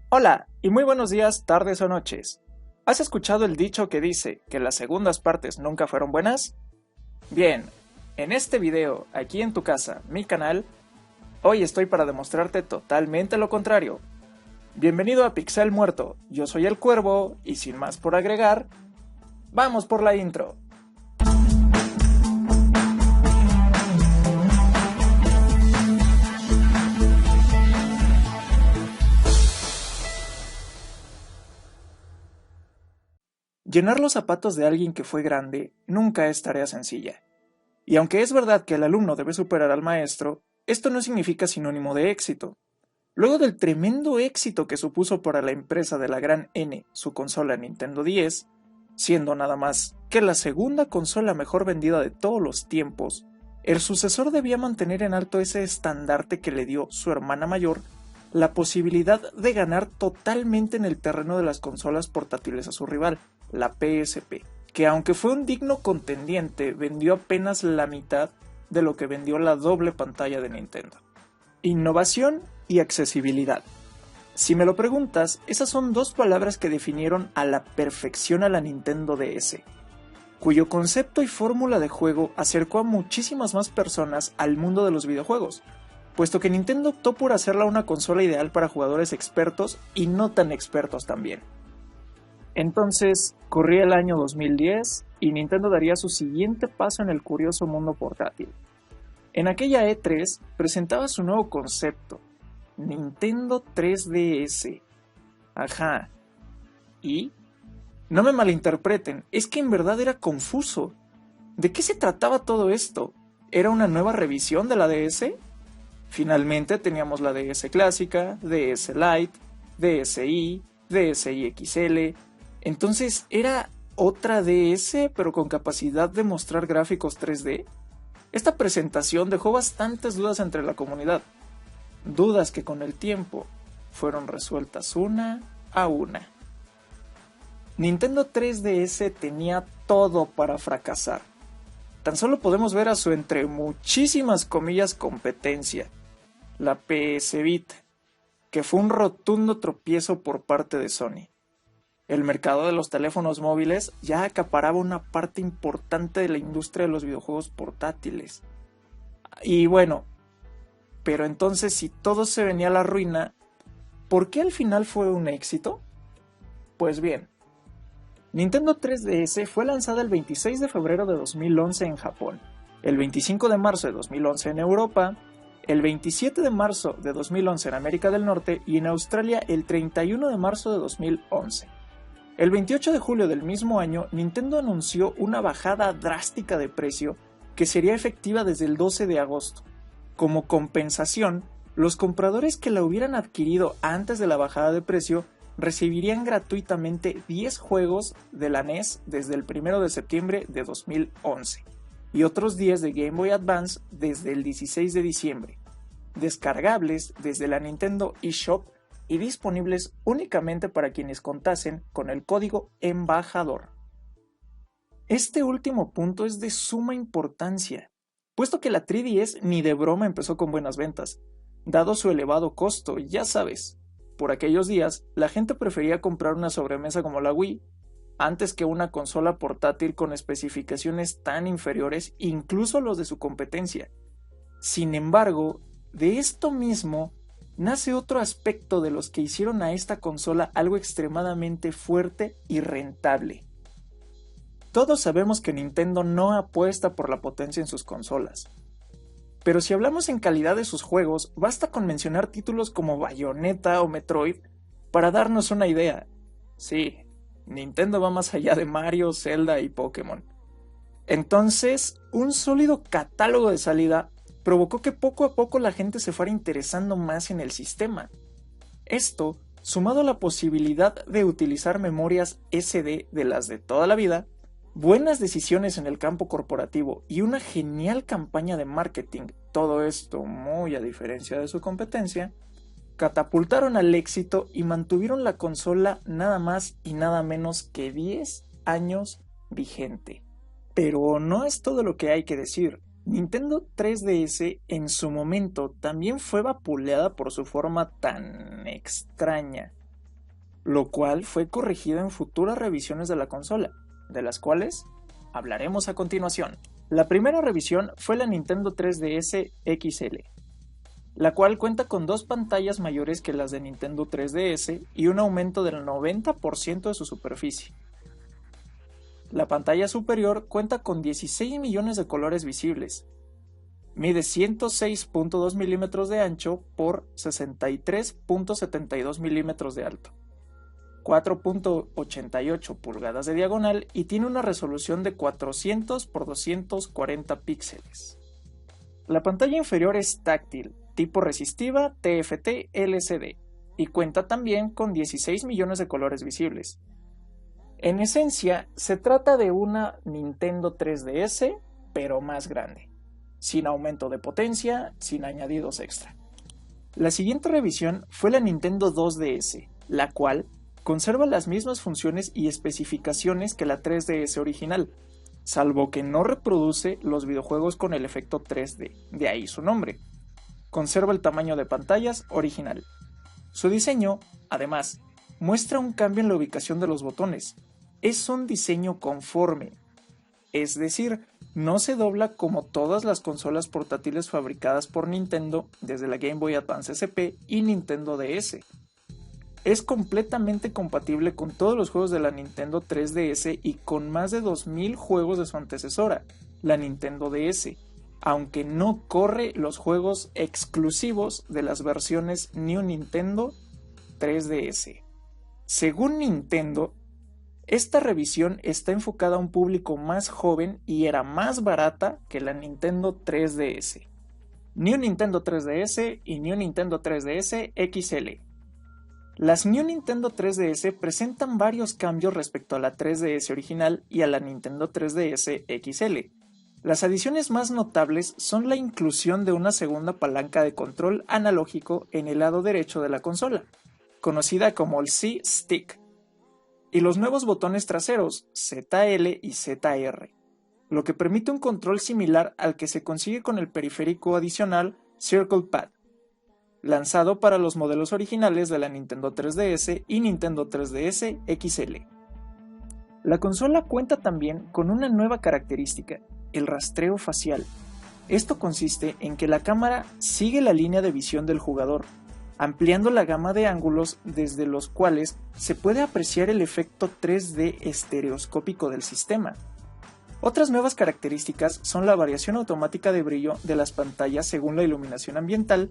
Hola, y muy buenos días, tardes o noches. ¿Has escuchado el dicho que dice que las segundas partes nunca fueron buenas? Bien, en este video, aquí en tu casa, mi canal, hoy estoy para demostrarte totalmente lo contrario. Bienvenido a Pixel Muerto, yo soy el Cuervo, y sin más por agregar, ¡vamos por la intro! Llenar los zapatos de alguien que fue grande nunca es tarea sencilla. Y aunque es verdad que el alumno debe superar al maestro, esto no significa sinónimo de éxito. Luego del tremendo éxito que supuso para la empresa de la gran N su consola Nintendo 10, siendo nada más que la segunda consola mejor vendida de todos los tiempos, el sucesor debía mantener en alto ese estandarte que le dio su hermana mayor la posibilidad de ganar totalmente en el terreno de las consolas portátiles a su rival, la PSP, que aunque fue un digno contendiente, vendió apenas la mitad de lo que vendió la doble pantalla de Nintendo. Innovación y accesibilidad. Si me lo preguntas, esas son dos palabras que definieron a la perfección a la Nintendo DS, cuyo concepto y fórmula de juego acercó a muchísimas más personas al mundo de los videojuegos, puesto que Nintendo optó por hacerla una consola ideal para jugadores expertos y no tan expertos también. Entonces, corría el año 2010 y Nintendo daría su siguiente paso en el curioso mundo portátil. En aquella E3 presentaba su nuevo concepto, Nintendo 3DS. Ajá. ¿Y? No me malinterpreten, es que en verdad era confuso. ¿De qué se trataba todo esto? ¿Era una nueva revisión de la DS? Finalmente teníamos la DS clásica, DS Lite, DSi, DSi XL. Entonces, ¿era otra DS pero con capacidad de mostrar gráficos 3D? Esta presentación dejó bastantes dudas entre la comunidad, dudas que con el tiempo fueron resueltas una a una. Nintendo 3DS tenía todo para fracasar. Tan solo podemos ver a su entre muchísimas comillas competencia, la PS Vita, que fue un rotundo tropiezo por parte de Sony. El mercado de los teléfonos móviles ya acaparaba una parte importante de la industria de los videojuegos portátiles. Y bueno, pero entonces si todo se venía a la ruina, ¿por qué al final fue un éxito? Pues bien, Nintendo 3DS fue lanzada el 26 de febrero de 2011 en Japón, el 25 de marzo de 2011 en Europa, el 27 de marzo de 2011 en América del Norte y en Australia el 31 de marzo de 2011. El 28 de julio del mismo año, Nintendo anunció una bajada drástica de precio que sería efectiva desde el 12 de agosto. Como compensación, los compradores que la hubieran adquirido antes de la bajada de precio recibirían gratuitamente 10 juegos de la NES desde el 1 de septiembre de 2011 y otros 10 de Game Boy Advance desde el 16 de diciembre, descargables desde la Nintendo eShop y disponibles únicamente para quienes contasen con el código embajador. Este último punto es de suma importancia, puesto que la 3DS ni de broma empezó con buenas ventas, dado su elevado costo, ya sabes. Por aquellos días, la gente prefería comprar una sobremesa como la Wii, antes que una consola portátil con especificaciones tan inferiores, incluso los de su competencia. Sin embargo, de esto mismo nace otro aspecto de los que hicieron a esta consola algo extremadamente fuerte y rentable. Todos sabemos que Nintendo no apuesta por la potencia en sus consolas. Pero si hablamos en calidad de sus juegos, basta con mencionar títulos como Bayonetta o Metroid para darnos una idea. Sí, Nintendo va más allá de Mario, Zelda y Pokémon. Entonces, un sólido catálogo de salida provocó que poco a poco la gente se fuera interesando más en el sistema. Esto, sumado a la posibilidad de utilizar memorias SD de las de toda la vida, buenas decisiones en el campo corporativo y una genial campaña de marketing, todo esto muy a diferencia de su competencia, catapultaron al éxito y mantuvieron la consola nada más y nada menos que 10 años vigente. Pero no es todo lo que hay que decir. Nintendo 3DS en su momento también fue vapuleada por su forma tan extraña, lo cual fue corregido en futuras revisiones de la consola, de las cuales hablaremos a continuación. La primera revisión fue la Nintendo 3DS XL, la cual cuenta con dos pantallas mayores que las de Nintendo 3DS y un aumento del 90% de su superficie. La pantalla superior cuenta con 16 millones de colores visibles, mide 106.2 milímetros de ancho por 63.72 milímetros de alto, 4.88 pulgadas de diagonal y tiene una resolución de 400 por 240 píxeles. La pantalla inferior es táctil, tipo resistiva TFT LCD, y cuenta también con 16 millones de colores visibles. En esencia, se trata de una Nintendo 3DS, pero más grande, sin aumento de potencia, sin añadidos extra. La siguiente revisión fue la Nintendo 2DS, la cual conserva las mismas funciones y especificaciones que la 3DS original, salvo que no reproduce los videojuegos con el efecto 3D, de ahí su nombre. Conserva el tamaño de pantallas original. Su diseño, además, muestra un cambio en la ubicación de los botones. Es un diseño conforme, es decir, no se dobla como todas las consolas portátiles fabricadas por Nintendo desde la Game Boy Advance SP y Nintendo DS. Es completamente compatible con todos los juegos de la Nintendo 3DS y con más de 2000 juegos de su antecesora, la Nintendo DS, aunque no corre los juegos exclusivos de las versiones New Nintendo 3DS. Según Nintendo, esta revisión está enfocada a un público más joven y era más barata que la Nintendo 3DS. New Nintendo 3DS y New Nintendo 3DS XL. Las New Nintendo 3DS presentan varios cambios respecto a la 3DS original y a la Nintendo 3DS XL. Las adiciones más notables son la inclusión de una segunda palanca de control analógico en el lado derecho de la consola, conocida como el C-Stick, y los nuevos botones traseros ZL y ZR, lo que permite un control similar al que se consigue con el periférico adicional Circle Pad, lanzado para los modelos originales de la Nintendo 3DS y Nintendo 3DS XL. La consola cuenta también con una nueva característica, el rastreo facial. Esto consiste en que la cámara sigue la línea de visión del jugador, ampliando la gama de ángulos desde los cuales se puede apreciar el efecto 3D estereoscópico del sistema. Otras nuevas características son la variación automática de brillo de las pantallas según la iluminación ambiental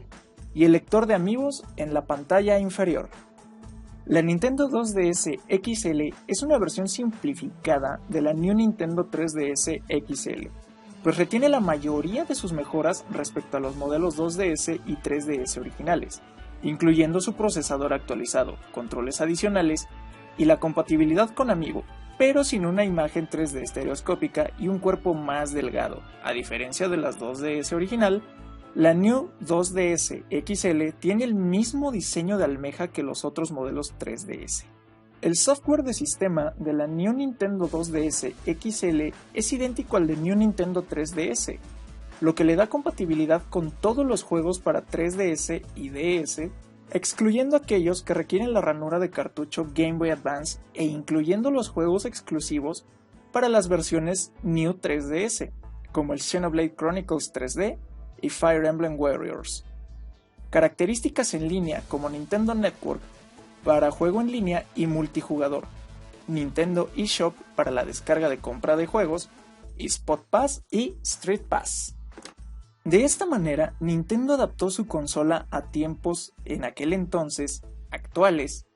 y el lector de amigos en la pantalla inferior. La Nintendo 2DS XL es una versión simplificada de la New Nintendo 3DS XL, pues retiene la mayoría de sus mejoras respecto a los modelos 2DS y 3DS originales, incluyendo su procesador actualizado, controles adicionales y la compatibilidad con Amiibo, pero sin una imagen 3D estereoscópica y un cuerpo más delgado. A diferencia de las 2DS original, la New 2DS XL tiene el mismo diseño de almeja que los otros modelos 3DS. El software de sistema de la New Nintendo 2DS XL es idéntico al de New Nintendo 3DS, lo que le da compatibilidad con todos los juegos para 3DS y DS, excluyendo aquellos que requieren la ranura de cartucho Game Boy Advance e incluyendo los juegos exclusivos para las versiones New 3DS, como el Xenoblade Chronicles 3D y Fire Emblem Warriors. Características en línea como Nintendo Network para juego en línea y multijugador, Nintendo eShop para la descarga de compra de juegos, y Spot Pass y Street Pass. De esta manera, Nintendo adaptó su consola a tiempos en aquel entonces actuales,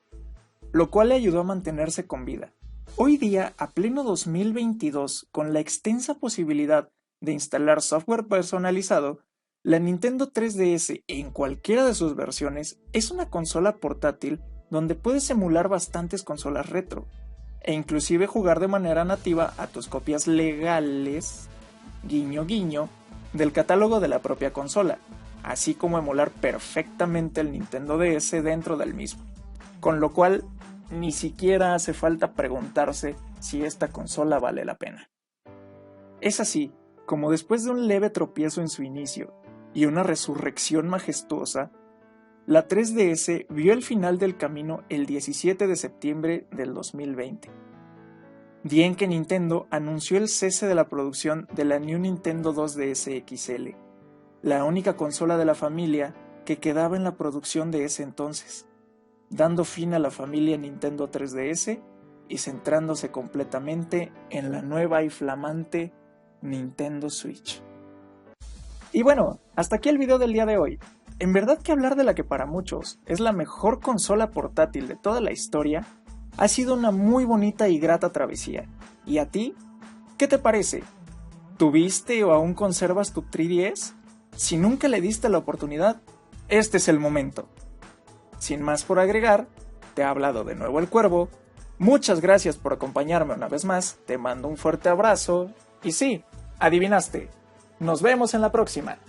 lo cual le ayudó a mantenerse con vida. Hoy día, a pleno 2022, con la extensa posibilidad de instalar software personalizado, la Nintendo 3DS en cualquiera de sus versiones es una consola portátil donde puedes emular bastantes consolas retro, e inclusive jugar de manera nativa a tus copias legales, guiño guiño, del catálogo de la propia consola, así como emular perfectamente el Nintendo DS dentro del mismo, con lo cual ni siquiera hace falta preguntarse si esta consola vale la pena. Es así como después de un leve tropiezo en su inicio y una resurrección majestuosa, la 3DS vio el final del camino el 17 de septiembre del 2020, día en que Nintendo anunció el cese de la producción de la New Nintendo 2DS XL, la única consola de la familia que quedaba en la producción de ese entonces, dando fin a la familia Nintendo 3DS y centrándose completamente en la nueva y flamante Nintendo Switch. Y bueno, hasta aquí el video del día de hoy. En verdad que hablar de la que para muchos es la mejor consola portátil de toda la historia ha sido una muy bonita y grata travesía. ¿Y a ti? ¿Qué te parece? ¿Tuviste o aún conservas tu 3DS? Si nunca le diste la oportunidad, este es el momento. Sin más por agregar, te ha hablado de nuevo el Cuervo. Muchas gracias por acompañarme una vez más, te mando un fuerte abrazo y sí, adivinaste, nos vemos en la próxima.